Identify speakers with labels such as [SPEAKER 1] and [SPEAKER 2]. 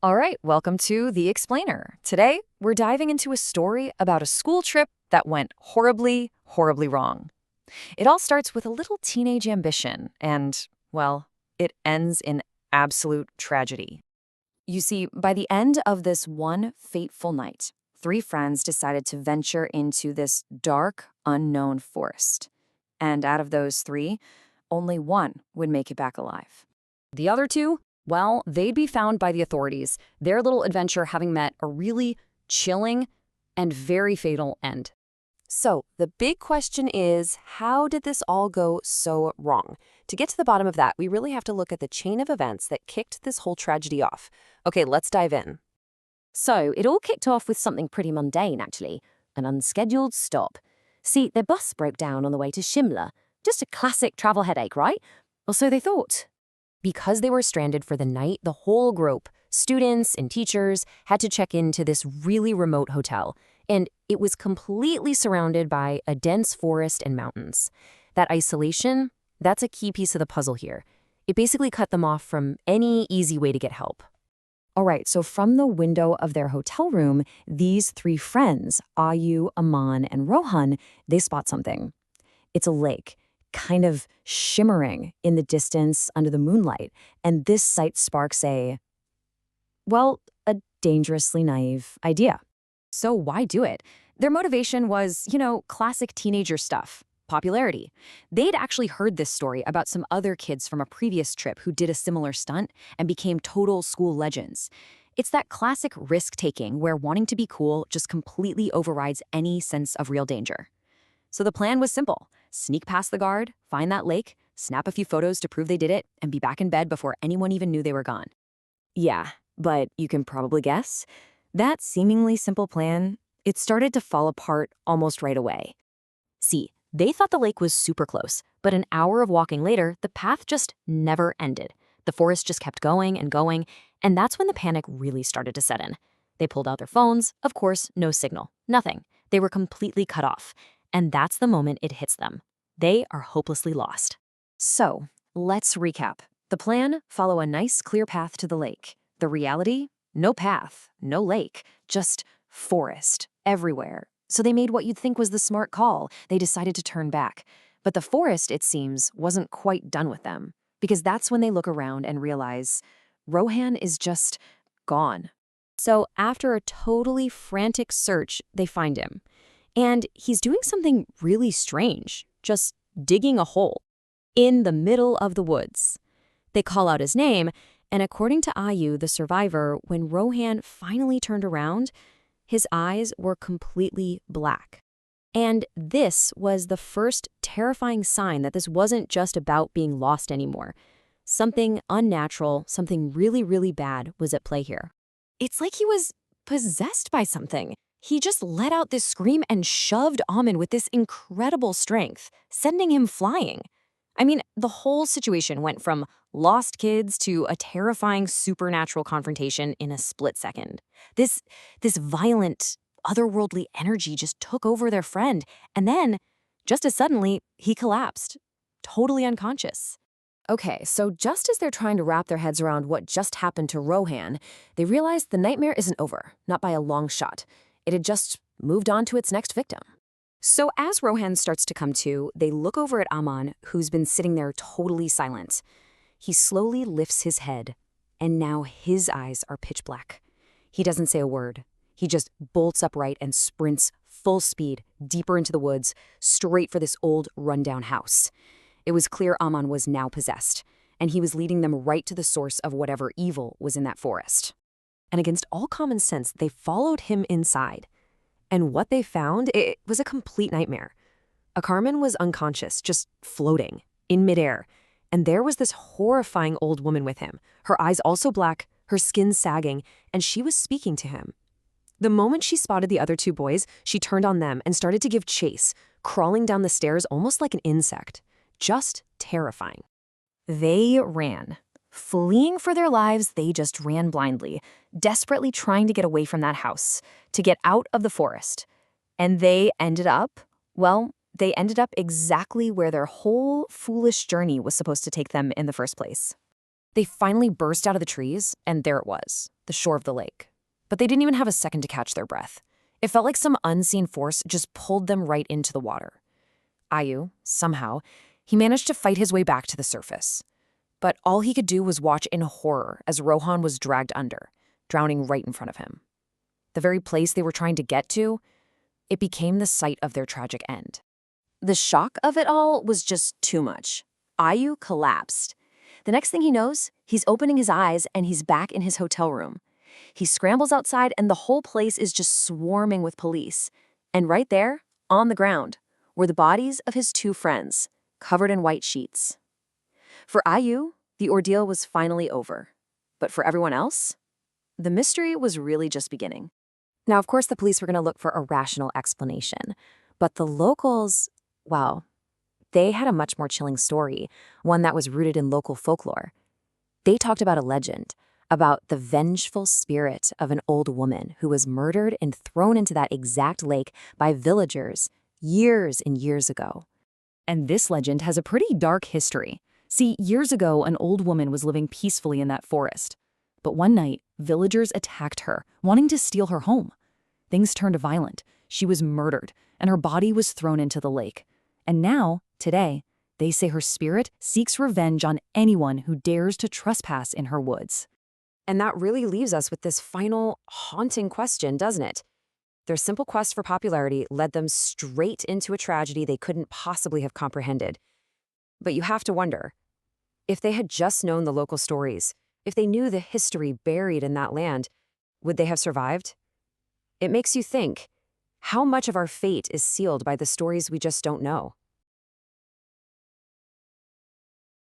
[SPEAKER 1] All right, welcome to The Explainer. Today, we're diving into a story about a school trip that went horribly, horribly wrong. It all starts with a little teenage ambition, and, well, it ends in absolute tragedy. You see, by the end of this one fateful night, three friends decided to venture into this dark, unknown forest. And out of those three, only one would make it back alive. The other two, well, they'd be found by the authorities, their little adventure having met a really chilling and very fatal end. So, the big question is, how did this all go so wrong? To get to the bottom of that, we really have to look at the chain of events that kicked this whole tragedy off. Okay, let's dive in.
[SPEAKER 2] So, it all kicked off with something pretty mundane, actually, an unscheduled stop. See, their bus broke down on the way to Shimla. Just a classic travel headache, right? Or so they thought. Because they were stranded for the night, the whole group, students and teachers, had to check into this really remote hotel. And it was completely surrounded by a dense forest and mountains. That isolation, that's a key piece of the puzzle here. It basically cut them off from any easy way to get help. All right, so from the window of their hotel room, these three friends, Ayu, Aman, and Rohan, they spot something. It's a lake, kind of shimmering in the distance under the moonlight, and this sight sparks a dangerously naive idea.
[SPEAKER 1] So why do it? Their motivation was, classic teenager stuff. Popularity. They'd actually heard this story about some other kids from a previous trip who did a similar stunt and became total school legends. It's that classic risk-taking where wanting to be cool just completely overrides any sense of real danger. So the plan was simple. Sneak past the guard, find that lake, snap a few photos to prove they did it, and be back in bed before anyone even knew they were gone.
[SPEAKER 2] Yeah, but you can probably guess. That seemingly simple plan, it started to fall apart almost right away. See, they thought the lake was super close, but an hour of walking later, the path just never ended. The forest just kept going, and that's when the panic really started to set in. They pulled out their phones, of course, no signal, nothing. They were completely cut off. And that's the moment it hits them. They are hopelessly lost.
[SPEAKER 1] So, let's recap. The plan, follow a nice clear path to the lake. The reality, no path, no lake, just forest everywhere. So they made what you'd think was the smart call. They decided to turn back. But the forest, it seems, wasn't quite done with them. Because that's when they look around and realize Rohan is just gone.
[SPEAKER 2] So after a totally frantic search, they find him. And he's doing something really strange, just digging a hole in the middle of the woods. They call out his name, and according to Ayu, the survivor, when Rohan finally turned around, his eyes were completely black. And this was the first terrifying sign that this wasn't just about being lost anymore. Something unnatural, something really, really bad was at play here. It's like he was possessed by something. He just let out this scream and shoved Aman with this incredible strength, sending him flying. I mean, the whole situation went from lost kids to a terrifying supernatural confrontation in a split second. This violent, otherworldly energy just took over their friend, and then, just as suddenly, he collapsed, totally unconscious.
[SPEAKER 1] Okay, so just as they're trying to wrap their heads around what just happened to Rohan, they realize the nightmare isn't over, not by a long shot. It had just moved on to its next victim. So as Rohan starts to come to, they look over at Aman, who's been sitting there totally silent. He slowly lifts his head, and now his eyes are pitch black. He doesn't say a word. He just bolts upright and sprints full speed deeper into the woods, straight for this old, rundown house. It was clear Aman was now possessed, and he was leading them right to the source of whatever evil was in that forest. And against all common sense, they followed him inside. And what they found, it was a complete nightmare. Carmen was unconscious, just floating, in midair. And there was this horrifying old woman with him, her eyes also black, her skin sagging, and she was speaking to him. The moment she spotted the other two boys, she turned on them and started to give chase, crawling down the stairs almost like an insect. Just terrifying. They ran. Fleeing for their lives, they just ran blindly, desperately trying to get away from that house, to get out of the forest. And they ended up exactly where their whole foolish journey was supposed to take them in the first place. They finally burst out of the trees, and there it was, the shore of the lake. But they didn't even have a second to catch their breath. It felt like some unseen force just pulled them right into the water. Ayu, somehow, he managed to fight his way back to the surface. But all he could do was watch in horror as Rohan was dragged under, drowning right in front of him. The very place they were trying to get to, it became the site of their tragic end. The shock of it all was just too much. Ayu collapsed. The next thing he knows, he's opening his eyes and he's back in his hotel room. He scrambles outside and the whole place is just swarming with police. And right there, on the ground, were the bodies of his two friends, covered in white sheets. For Ayu, the ordeal was finally over. But for everyone else, the mystery was really just beginning. Now, of course, the police were going to look for a rational explanation. But the locals, well, they had a much more chilling story, one that was rooted in local folklore. They talked about a legend, about the vengeful spirit of an old woman who was murdered and thrown into that exact lake by villagers years and years ago.
[SPEAKER 2] And this legend has a pretty dark history. See, years ago, an old woman was living peacefully in that forest. But one night, villagers attacked her, wanting to steal her home. Things turned violent. She was murdered, and her body was thrown into the lake. And now, today, they say her spirit seeks revenge on anyone who dares to trespass in her woods.
[SPEAKER 1] And that really leaves us with this final, haunting question, doesn't it? Their simple quest for popularity led them straight into a tragedy they couldn't possibly have comprehended. But you have to wonder, if they had just known the local stories, if they knew the history buried in that land, would they have survived? It makes you think, how much of our fate is sealed by the stories we just don't know?